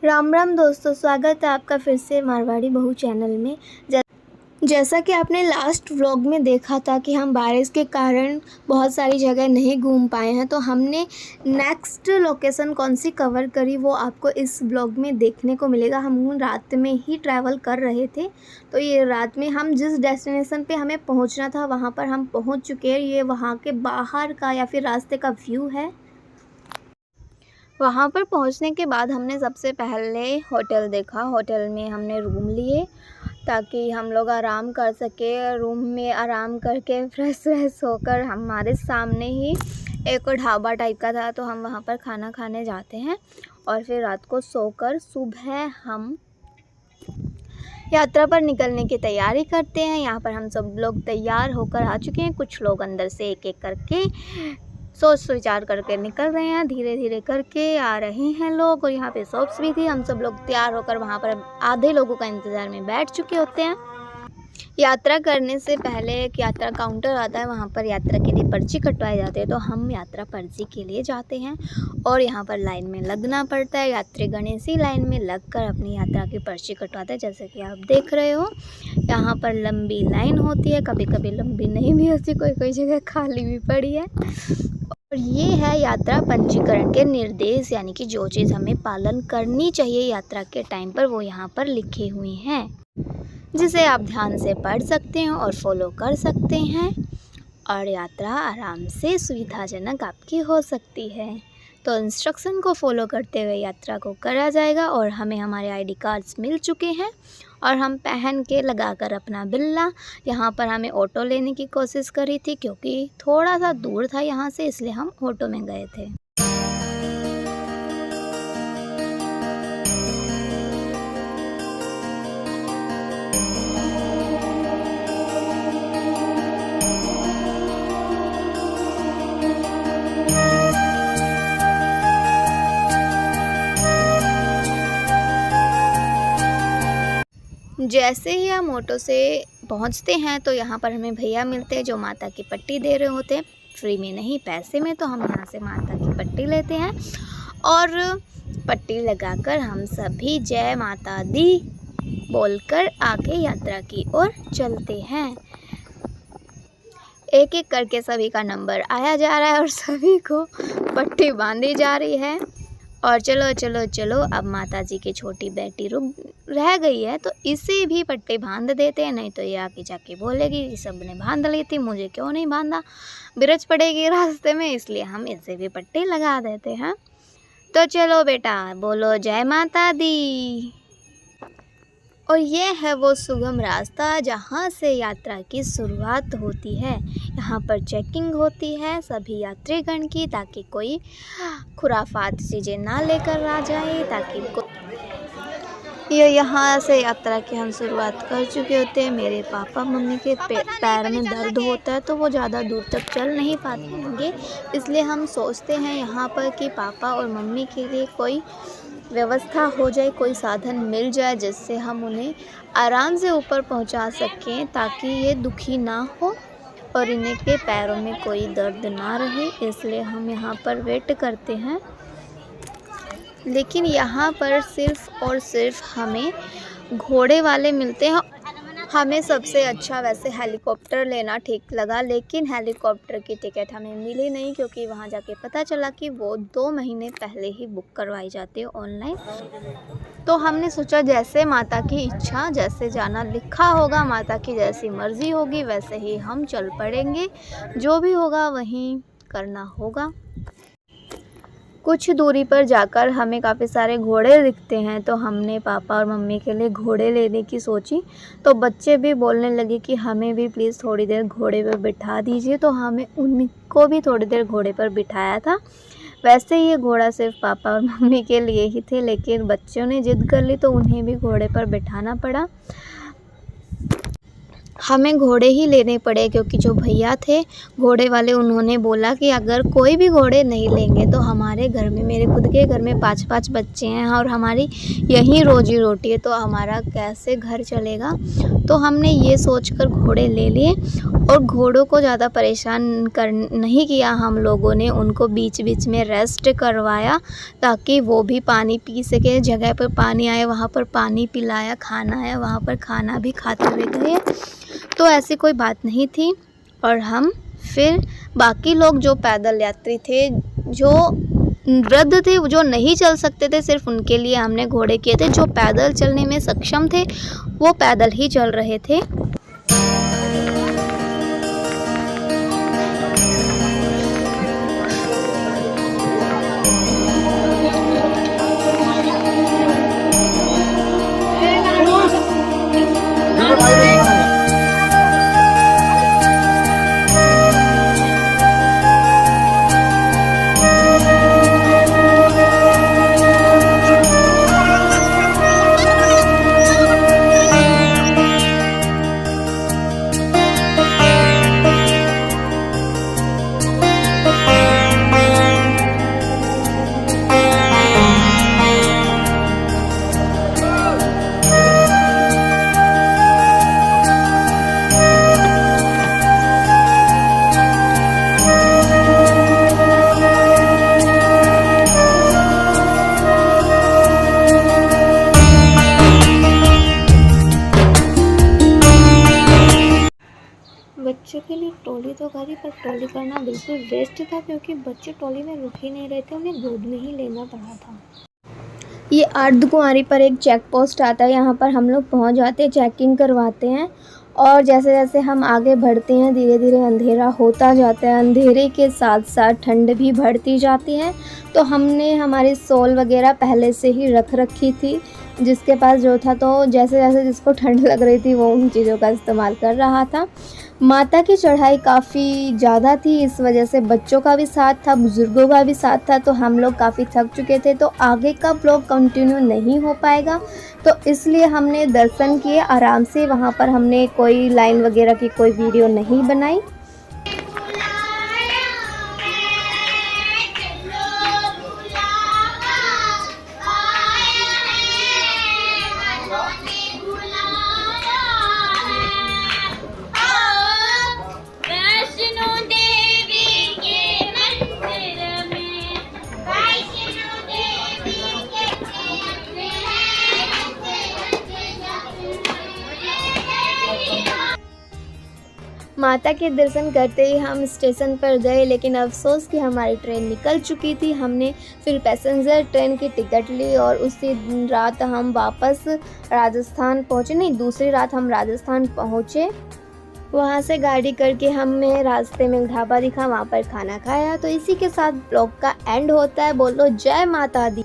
राम राम दोस्तों, स्वागत है आपका फिर से मारवाड़ी बहू चैनल में। जैसा कि आपने लास्ट व्लॉग में देखा था कि हम बारिश के कारण बहुत सारी जगह नहीं घूम पाए हैं, तो हमने नेक्स्ट लोकेशन कौन सी कवर करी वो आपको इस व्लॉग में देखने को मिलेगा। हम रात में ही ट्रैवल कर रहे थे, तो ये रात में हम जिस डेस्टिनेशन पे हमें पहुंचना था वहाँ पर हम पहुँच चुके हैं। ये वहाँ के बाहर का या फिर रास्ते का व्यू है। वहाँ पर पहुँचने के बाद हमने सबसे पहले होटल देखा। होटल में हमने रूम लिए ताकि हम लोग आराम कर सके। रूम में आराम करके फ्रेश होकर हमारे सामने ही एक ढाबा टाइप का था, तो हम वहाँ पर खाना खाने जाते हैं और फिर रात को सोकर सुबह हम यात्रा पर निकलने की तैयारी करते हैं। यहाँ पर हम सब लोग तैयार होकर आ चुके हैं। कुछ लोग अंदर से एक एक करके सोच विचार करके निकल रहे हैं, धीरे धीरे करके आ रहे हैं लोग। और यहाँ पे शॉप्स भी थी। हम सब लोग तैयार होकर वहाँ पर आधे लोगों का इंतज़ार में बैठ चुके होते हैं। यात्रा करने से पहले एक यात्रा काउंटर आता है, वहाँ पर यात्रा के लिए पर्ची कटवाए जाते हैं, तो हम यात्रा पर्ची के लिए जाते हैं और यहाँ पर लाइन में लगना पड़ता है। यात्रीगण इसी लाइन में लगकर अपनी यात्रा की पर्ची कटवाते हैं। जैसे कि आप देख रहे हो, यहाँ पर लंबी लाइन होती है, कभी कभी लंबी नहीं भी होती, कोई कोई जगह खाली भी पड़ी है। और ये है यात्रा पंजीकरण के निर्देश, यानी कि जो चीज़ हमें पालन करनी चाहिए यात्रा के टाइम पर, वो यहाँ पर लिखे हुए हैं, जिसे आप ध्यान से पढ़ सकते हैं और फॉलो कर सकते हैं और यात्रा आराम से सुविधाजनक आपकी हो सकती है। तो इंस्ट्रक्शन को फॉलो करते हुए यात्रा को करा जाएगा। और हमें हमारे आईडी कार्ड्स मिल चुके हैं और हम पहन के लगाकर अपना बिल्ला यहाँ पर हमें ऑटो लेने की कोशिश करी थी, क्योंकि थोड़ा सा दूर था यहाँ से, इसलिए हम ऑटो में गए थे। जैसे ही हम ऑटो से पहुंचते हैं तो यहाँ पर हमें भैया मिलते हैं जो माता की पट्टी दे रहे होते हैं, फ्री में नहीं पैसे में। तो हम यहाँ से माता की पट्टी लेते हैं और पट्टी लगाकर हम सभी जय माता दी बोलकर आगे यात्रा की ओर चलते हैं। एक एक करके सभी का नंबर आया जा रहा है और सभी को पट्टी बांधी जा रही है। और चलो चलो चलो, अब माता जी की छोटी बेटी रुक रह गई है, तो इसे भी पट्टी बांध देते हैं, नहीं तो ये आके जाके बोलेगी सब ने बांध ली थी, मुझे क्यों नहीं बांधा, बिरज पड़ेगी रास्ते में, इसलिए हम इसे भी पट्टी लगा देते हैं। तो चलो बेटा, बोलो जय माता दी। और ये है वो सुगम रास्ता जहाँ से यात्रा की शुरुआत होती है। यहाँ पर चेकिंग होती है सभी यात्रीगण की, ताकि कोई खुराफात चीज़ें ना लेकर आ जाए, ताकि ये यहाँ से यात्रा की हम शुरुआत कर चुके होते हैं। मेरे पापा मम्मी के पैर में दर्द होता है, तो वो ज़्यादा दूर तक चल नहीं पाएंगे, इसलिए हम सोचते हैं यहाँ पर कि पापा और मम्मी के लिए कोई व्यवस्था हो जाए, कोई साधन मिल जाए जिससे हम उन्हें आराम से ऊपर पहुंचा सकें, ताकि ये दुखी ना हो और इन्हें के पैरों में कोई दर्द ना रहे। इसलिए हम यहाँ पर वेट करते हैं। लेकिन यहाँ पर सिर्फ़ और सिर्फ हमें घोड़े वाले मिलते हैं। हमें सबसे अच्छा वैसे हेलीकॉप्टर लेना ठीक लगा, लेकिन हेलीकॉप्टर की टिकट हमें मिली नहीं, क्योंकि वहाँ जाके पता चला कि वो 2 महीने पहले ही बुक करवाई जाती है ऑनलाइन। तो हमने सोचा जैसे माता की इच्छा, जैसे जाना लिखा होगा, माता की जैसी मर्ज़ी होगी, वैसे ही हम चल पड़ेंगे, जो भी होगा वहीं करना होगा। कुछ दूरी पर जाकर हमें काफ़ी सारे घोड़े दिखते हैं, तो हमने पापा और मम्मी के लिए घोड़े लेने की सोची। तो बच्चे भी बोलने लगे कि हमें भी प्लीज़ थोड़ी देर घोड़े पर बिठा दीजिए, तो हमें उनको भी थोड़ी देर घोड़े पर बिठाया था। वैसे ये घोड़ा सिर्फ पापा और मम्मी के लिए ही थे, लेकिन बच्चों ने ज़िद कर ली तो उन्हें भी घोड़े पर बिठाना पड़ा। हमें घोड़े ही लेने पड़े, क्योंकि जो भैया थे घोड़े वाले, उन्होंने बोला कि अगर कोई भी घोड़े नहीं लेंगे तो हमारे घर में, मेरे खुद के घर में 5-5 बच्चे हैं और हमारी यही रोजी रोटी है, तो हमारा कैसे घर चलेगा। तो हमने ये सोचकर घोड़े ले लिए और घोड़ों को ज़्यादा परेशान नहीं किया हम लोगों ने। उनको बीच बीच में रेस्ट करवाया ताकि वो भी पानी पी सके। जगह पर पानी आया वहाँ पर पानी पिलाया, खाना आया वहाँ पर खाना भी खाते हुए गए। तो ऐसी कोई बात नहीं थी। और हम फिर बाकी लोग जो पैदल यात्री थे, जो वृद्ध थे, जो नहीं चल सकते थे, सिर्फ उनके लिए हमने घोड़े किए थे। जो पैदल चलने में सक्षम थे वो पैदल ही चल रहे थे। बच्चों के लिए ट्रॉली तो करी, पर ट्रॉली करना बिल्कुल वेस्ट था क्योंकि बच्चे ट्रॉली में रुक ही नहीं रहे थे, उन्हें गोद में ही लेना पड़ा था। ये अर्धकुंवारी पर एक चेक पोस्ट आता है, यहाँ पर हम लोग पहुँच जाते हैं, चेकिंग करवाते हैं। और जैसे जैसे हम आगे बढ़ते हैं धीरे धीरे अंधेरा होता जाता है। अंधेरे के साथ साथ ठंड भी बढ़ती जाती है। तो हमने हमारी शॉल वगैरह पहले से ही रख रखी थी, जिसके पास जो था। तो जैसे जैसे जिसको ठंड लग रही थी वो उन चीज़ों का इस्तेमाल कर रहा था। माता की चढ़ाई काफ़ी ज़्यादा थी, इस वजह से बच्चों का भी साथ था, बुज़ुर्गों का भी साथ था। तो हम लोग काफ़ी थक चुके थे, तो आगे का ब्लॉग कंटिन्यू नहीं हो पाएगा। तो इसलिए हमने दर्शन किए आराम से। वहाँ पर हमने कोई लाइन वगैरह की कोई वीडियो नहीं बनाई। माता के दर्शन करते ही हम स्टेशन पर गए, लेकिन अफसोस कि हमारी ट्रेन निकल चुकी थी। हमने फिर पैसेंजर ट्रेन की टिकट ली और उसी रात हम वापस राजस्थान पहुँचे। नहीं, दूसरी रात हम राजस्थान पहुँचे। वहाँ से गाड़ी करके हमें रास्ते में ढाबा दिखा, वहाँ पर खाना खाया। तो इसी के साथ ब्लॉग का एंड होता है। बोलो जय माता दी।